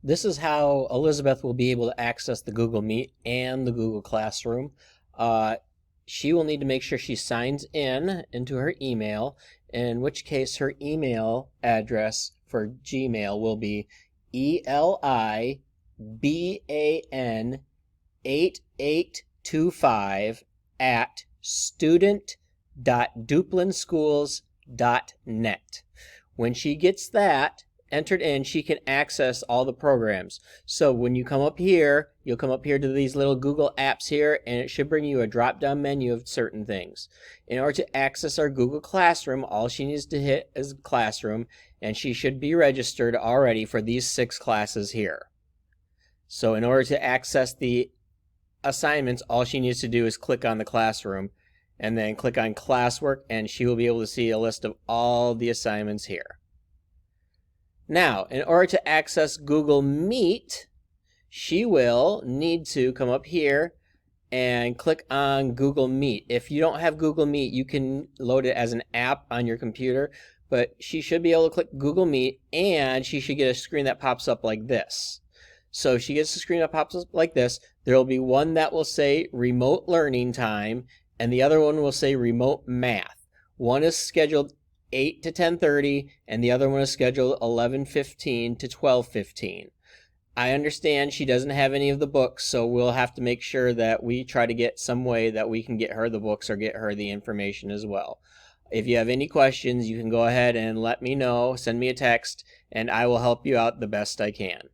This is how Elizabeth will be able to access the Google Meet and the Google Classroom. Uh, she will need to make sure she signs in into her email, in which case her email address for Gmail will be ELIBAN8825 at student.duplinschools.net. When she gets that entered in, she can access all the programs. So when you come up here, you'll come up here to these little Google apps here, and it should bring you a drop-down menu of certain things. In order to access our Google Classroom, all she needs to hit is Classroom, and she should be registered already for these 6 classes here. So in order to access the assignments, all she needs to do is click on the Classroom and then click on Classwork, and she will be able to see a list of all the assignments here. Now, in order to access Google Meet, she will need to come up here and click on Google Meet. If you don't have Google Meet, you can load it as an app on your computer, but she should be able to click Google Meet, and she should get a screen that pops up like this. So if she gets a screen that pops up like this, there will be one that will say Remote Learning Time, and the other one will say Remote Math. One is scheduled 8 to 10:30, and the other one is scheduled 11:15 to 12:15. I understand she doesn't have any of the books, so we'll have to make sure that we try to get some way that we can get her the books or get her the information as well. If you have any questions, you can go ahead and let me know, send me a text, and I will help you out the best I can.